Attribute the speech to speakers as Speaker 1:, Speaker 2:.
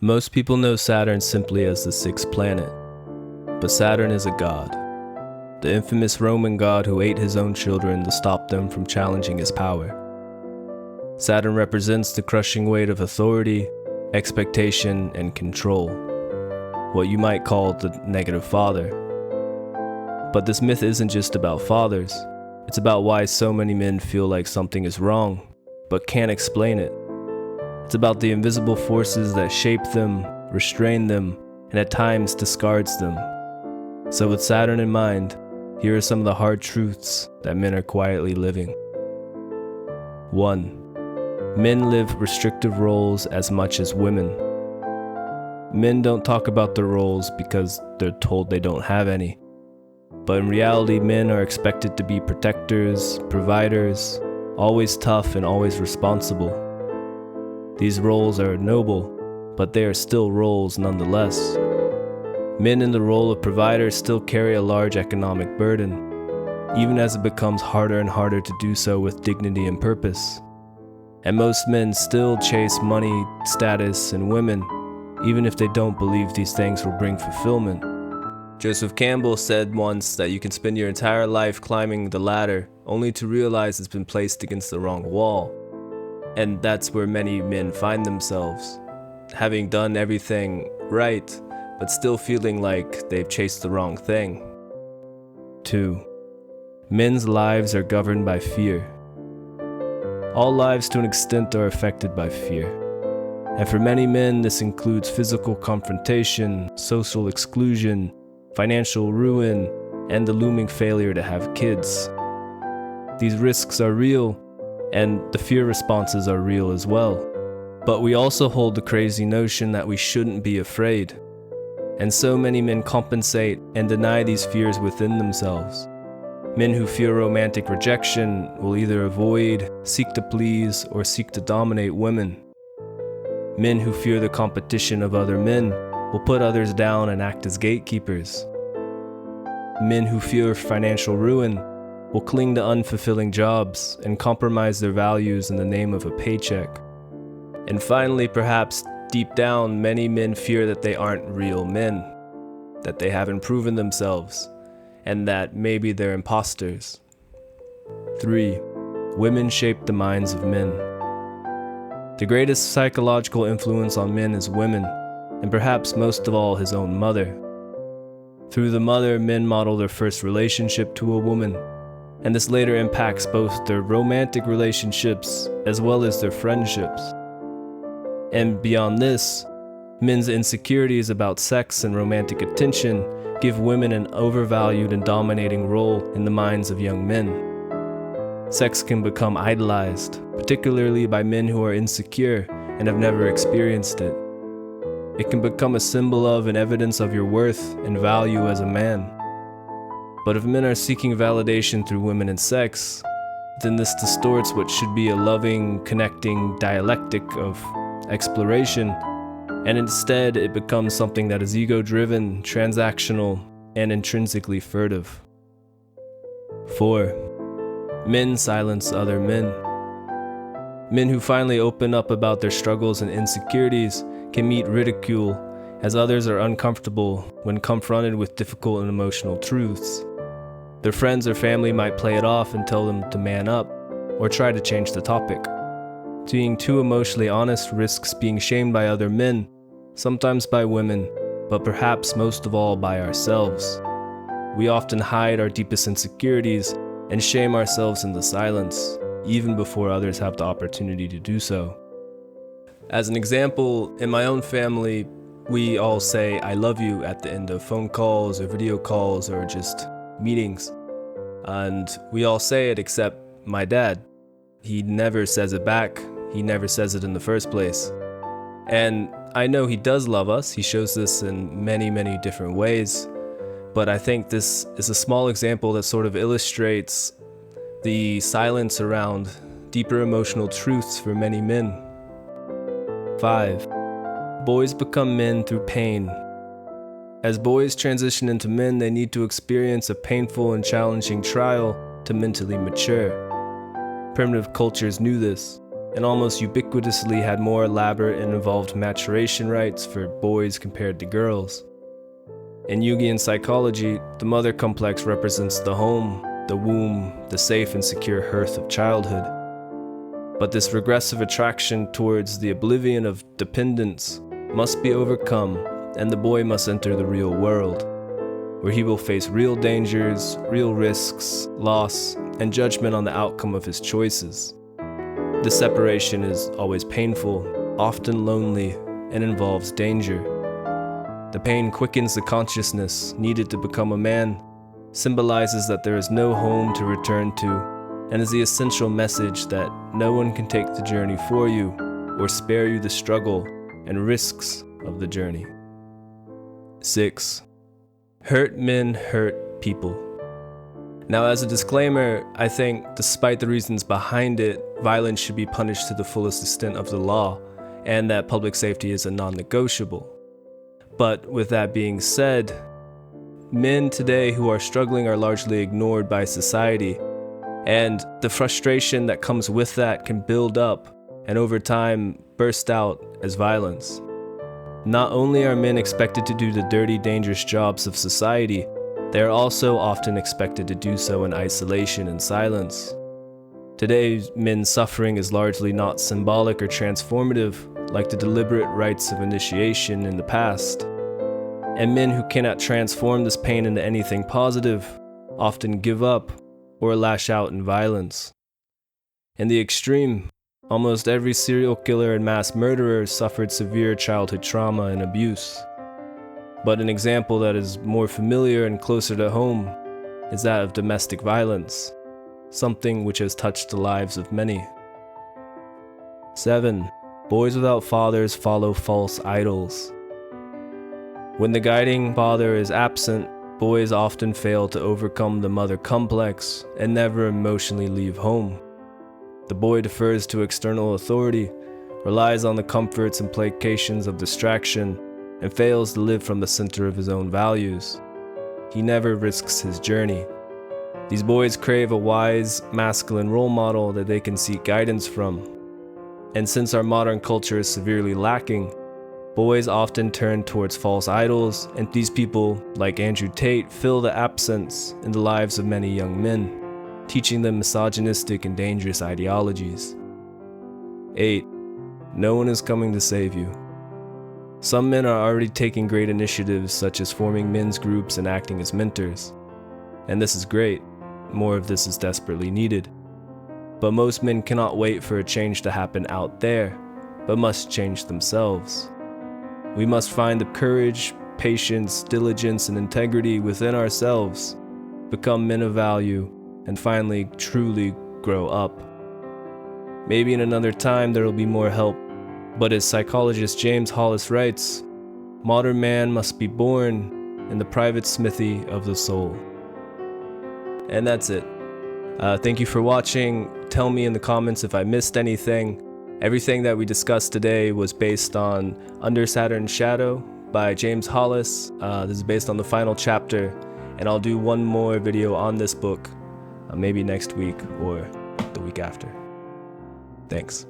Speaker 1: Most people know Saturn simply as the sixth planet, but Saturn is a god, the infamous Roman god who ate his own children to stop them from challenging his power. Saturn represents the crushing weight of authority, expectation, and control, what you might call the negative father. But this myth isn't just about fathers, it's about why so many men feel like something is wrong, but can't explain it. It's about the invisible forces that shape them, restrain them, and at times discards them. So with Saturn in mind, here are some of the hard truths that men are quietly living. 1. Men live restrictive roles as much as women. Men don't talk about their roles because they're told they don't have any. But in reality, men are expected to be protectors, providers, always tough and always responsible. These roles are noble, but they are still roles nonetheless. Men in the role of provider still carry a large economic burden, even as it becomes harder and harder to do so with dignity and purpose. And most men still chase money, status, and women, even if they don't believe these things will bring fulfillment. Joseph Campbell said once that you can spend your entire life climbing the ladder only to realize it's been placed against the wrong wall. And that's where many men find themselves, having done everything right, but still feeling like they've chased the wrong thing. 2. Men's lives are governed by fear. All lives to an extent are affected by fear. And for many men, this includes physical confrontation, social exclusion, financial ruin, and the looming failure to have kids. These risks are real, and the fear responses are real as well. But we also hold the crazy notion that we shouldn't be afraid. And so many men compensate and deny these fears within themselves. Men who fear romantic rejection will either avoid, seek to please, or seek to dominate women. Men who fear the competition of other men will put others down and act as gatekeepers. Men who fear financial ruin will cling to unfulfilling jobs and compromise their values in the name of a paycheck. And finally, perhaps deep down, many men fear that they aren't real men, that they haven't proven themselves, and that maybe they're imposters. 3. Women shape the minds of men. The greatest psychological influence on men is women, and perhaps most of all his own mother. Through the mother, men model their first relationship to a woman, and this later impacts both their romantic relationships as well as their friendships. And beyond this, men's insecurities about sex and romantic attention give women an overvalued and dominating role in the minds of young men. Sex can become idolized, particularly by men who are insecure and have never experienced it. It can become a symbol of and evidence of your worth and value as a man. But if men are seeking validation through women and sex, then this distorts what should be a loving, connecting dialectic of exploration, and instead it becomes something that is ego-driven, transactional, and intrinsically furtive. 4. Men silence other men. Men who finally open up about their struggles and insecurities can meet ridicule, as others are uncomfortable when confronted with difficult and emotional truths. Their friends or family might play it off and tell them to man up, or try to change the topic. Being too emotionally honest risks being shamed by other men, sometimes by women, but perhaps most of all by ourselves. We often hide our deepest insecurities and shame ourselves in the silence, even before others have the opportunity to do so. As an example, in my own family, we all say "I love you" at the end of phone calls or video calls or just meetings. And we all say it except my dad. He never says it back. He never says it in the first place. And I know he does love us. He shows this in many, many different ways. But I think this is a small example that sort of illustrates the silence around deeper emotional truths for many men. 5. Boys become men through pain. As boys transition into men, they need to experience a painful and challenging trial to mentally mature. Primitive cultures knew this, and almost ubiquitously had more elaborate and involved maturation rites for boys compared to girls. In Jungian psychology, the mother complex represents the home, the womb, the safe and secure hearth of childhood. But this regressive attraction towards the oblivion of dependence must be overcome, and the boy must enter the real world, where he will face real dangers, real risks, loss, and judgment on the outcome of his choices. This separation is always painful, often lonely, and involves danger. The pain quickens the consciousness needed to become a man, symbolizes that there is no home to return to, and is the essential message that no one can take the journey for you or spare you the struggle and risks of the journey. 6. Hurt men hurt people. Now, as a disclaimer, I think, despite the reasons behind it, violence should be punished to the fullest extent of the law, and that public safety is a non-negotiable. But with that being said, men today who are struggling are largely ignored by society, and the frustration that comes with that can build up and over time burst out as violence. Not only are men expected to do the dirty, dangerous jobs of society, they are also often expected to do so in isolation and silence. Today's men's suffering is largely not symbolic or transformative, like the deliberate rites of initiation in the past. And men who cannot transform this pain into anything positive often give up or lash out in violence. In the extreme, almost every serial killer and mass murderer suffered severe childhood trauma and abuse. But an example that is more familiar and closer to home is that of domestic violence, something which has touched the lives of many. 7. Boys without fathers follow false idols. When the guiding father is absent, boys often fail to overcome the mother complex and never emotionally leave home. The boy defers to external authority, relies on the comforts and placations of distraction, and fails to live from the center of his own values. He never risks his journey. These boys crave a wise, masculine role model that they can seek guidance from. And since our modern culture is severely lacking, boys often turn towards false idols, and these people, like Andrew Tate, fill the absence in the lives of many young men, teaching them misogynistic and dangerous ideologies. 8. No one is coming to save you. Some men are already taking great initiatives such as forming men's groups and acting as mentors. And this is great. More of this is desperately needed. But most men cannot wait for a change to happen out there, but must change themselves. We must find the courage, patience, diligence, and integrity within ourselves, become men of value, and finally truly grow up. Maybe in another time there will be more help, but as psychologist James Hollis writes, modern man must be born in the private smithy of the soul. And that's it. Thank you for watching. Tell me in the comments if I missed anything. Everything that we discussed today was based on Under Saturn's Shadow by James Hollis. This is based on the final chapter, and I'll do one more video on this book, maybe next week or the week after. Thanks.